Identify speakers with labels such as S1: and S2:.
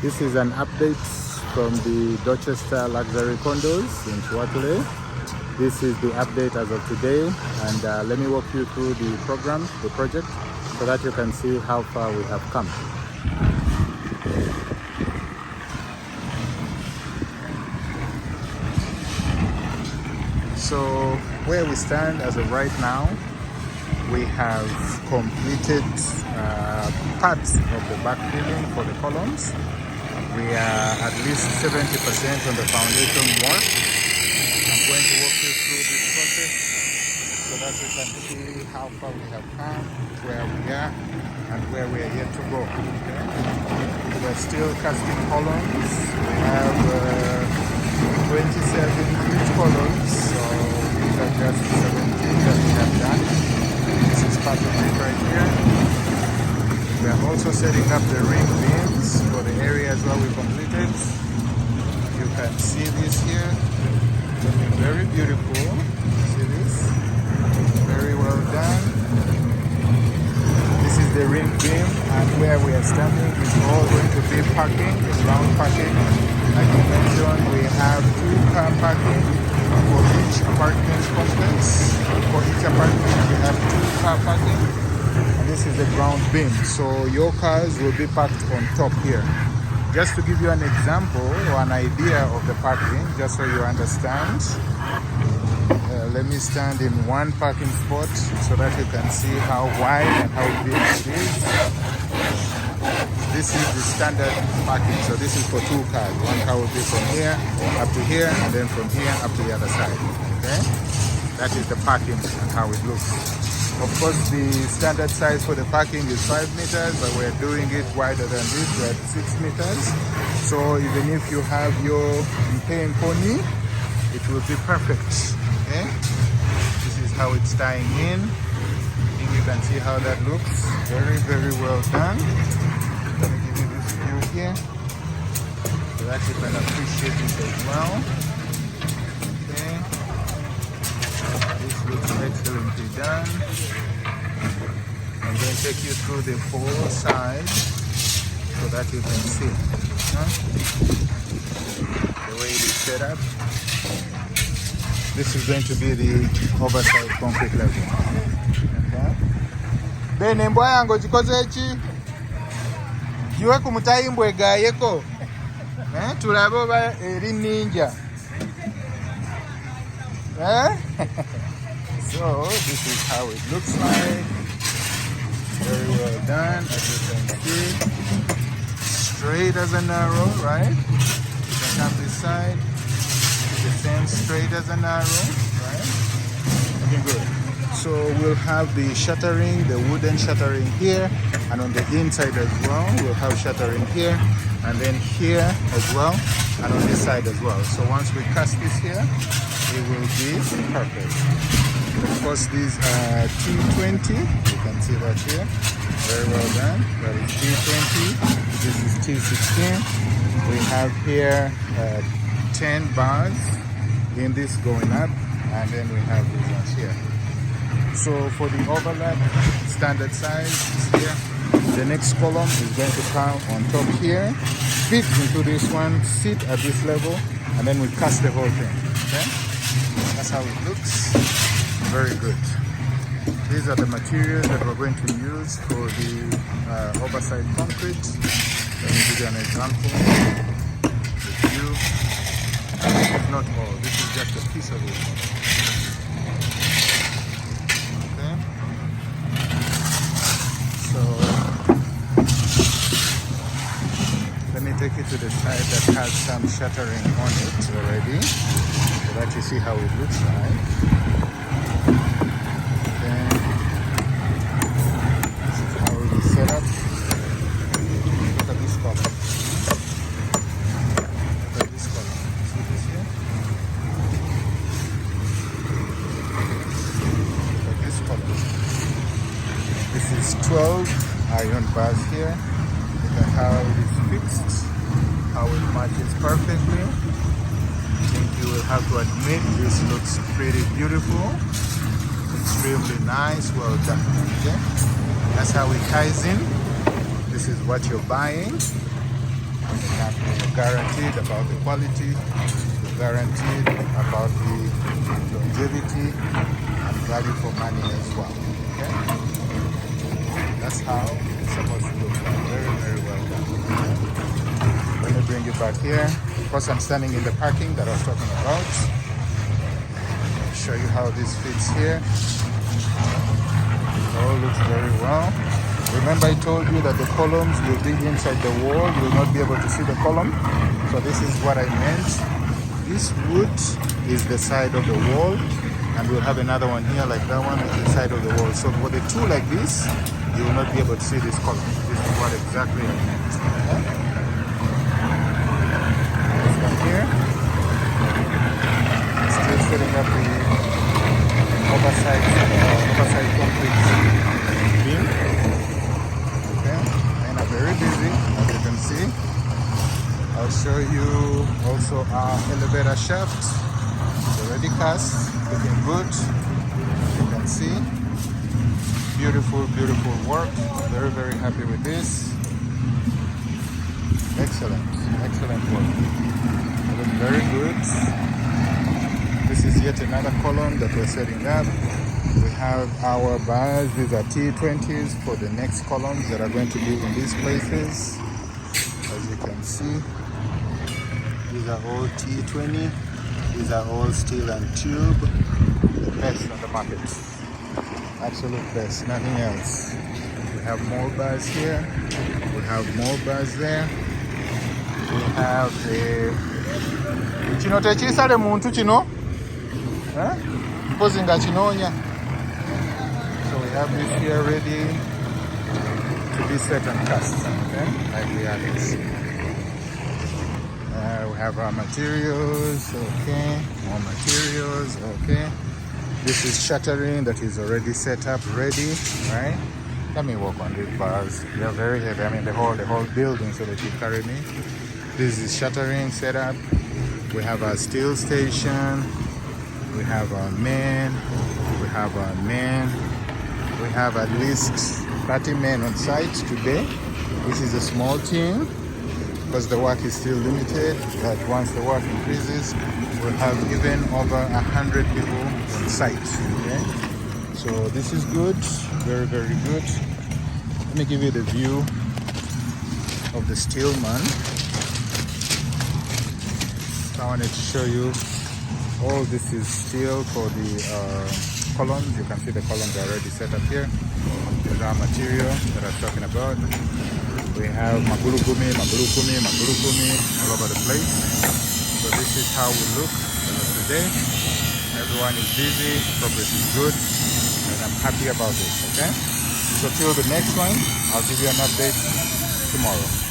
S1: This is an update from the Dorchester Luxury condos in Kiwatule. This is the update as of today, and let me walk you through the project, so that you can see how far we have come. So where we stand as of right now, we have completed parts of the backfilling for the columns. We are at least 70% on the foundation work. I'm going to walk you through this process so that you can see how far we have come, where we are, and where we are yet to go. Okay? We're still casting columns. We have 27 huge columns, so these are just 17 that we have done. This is part of it right here. We are also setting up the ring beams for the areas where we completed. You can see this here, looking very beautiful. See this? Very well done. This is the ring beam, and where we are standing is all going to be parking, it's round parking. Like I mentioned, we have 2-car parking for each apartment complex. For each apartment, we have 2-car parking. This is the ground beam, so your cars will be parked on top here. Just to give you an example or an idea of the parking, just so you understand, let me stand in one parking spot so that you can see how wide and how big it is. This is the standard parking, so this is for 2 cars. One car will be from here up to here, and then from here up to the other side. Okay, that is the parking and how it looks. Of course, the standard size for the parking is 5 meters, but we're doing it wider than this. We're at 6 meters. So even if you have your paying pony, it will be perfect. Okay? This is how it's tying in. I think you can see how that looks. Very, very well done. Let me give you this view here, so that you can appreciate it as well. Okay. This looks excellently done. I'm going to take you through the 4 sides so that you can see the way it is set up. This is going to be the oversized concrete level. Okay. Bene mbwa yango chikoze echi jiwe kumutayi mbwegayeko tulabe oba eri ninja. So this is how it looks like. Very well done, as you can see. Straight as an arrow, right? You can have this side. The same straight as an arrow, right? Looking good. So we'll have the shuttering, the wooden shuttering here, and on the inside as well, we'll have shuttering here, and then here as well, and on this side as well. So once we cast this here, it will be perfect. Of course, these are T20. You can see that here. Very well done. That is T20. This is T16. We have here 10 bars in this going up, and then we have these ones here. So for the overlap, standard size is here. The next column is going to come on top here, fit into this one, sit at this level, and then we cast the whole thing. Okay? That's how it looks. Very good. These are the materials that we're going to use for the oversized concrete. Let me give you an example. The view. This is not all. This is just a piece of it. Okay. So let me take you to the side that has some shuttering on it already, so that you see how it looks like. Set up. Look at this column. Look at this column. See this here? Look at this column. This is 12 iron bars here. Look at how it is fixed, how it matches perfectly. I think you will have to admit this looks pretty beautiful. Extremely nice, well done. Okay? That's how it ties in. This is what you're buying, You're guaranteed about the quality, you're guaranteed about the longevity and value for money as well. Okay? That's how it's supposed to look like. Very, very well done. Let me bring it back here. Of course, I'm standing in the parking that I was talking about. I'll show you how this fits here. It all looks very well. Remember I told you that the columns will be inside the wall. You will not be able to see the column. So this is what I meant. This wood is the side of the wall, and we'll have another one here like that one is the side of the wall. So for the two like this, you will not be able to see this column. This is what exactly I meant. Okay? Let's come here. Still setting up the oversized concrete beam. Very busy, as you can see. I'll show you also our elevator shaft. It's already cast, looking good. You can see. Beautiful, beautiful work. Very, very happy with this. Excellent, excellent work. Looking very good. This is yet another column that we're setting up. We have our bars. These are T20s for the next columns that are going to be in these places. As you can see, these are all T20. These are all steel and tube. The best on the market. Absolute best, nothing else. We have more bars here. We have more bars there. We have a... Chino techisale muntu chino? Mpozinga chinonya. So we have this here ready to be set and cast, okay? Like we have it. We have our materials, okay? More materials, okay? This is shuttering that is already set up, ready, right? Let me walk on these bars. They are very heavy. I mean the whole building, so that you carry me. This is shuttering set up. We have our steel station. We have our men. We have our men. We have at least 30 men on site today, which is a small team because the work is still limited. But once the work increases, we'll have even over 100 people on site. Okay, so this is good, very, very good. Let me give you the view of the steel man. So I wanted to show you all this is steel for the columns. You can see the columns are already set up here. These are material that I was talking about. We have magurugumi all over the place. So this is how we look today. Everyone is busy, progress is good, and I'm happy about this, okay? So till the next one, I'll give you an update tomorrow.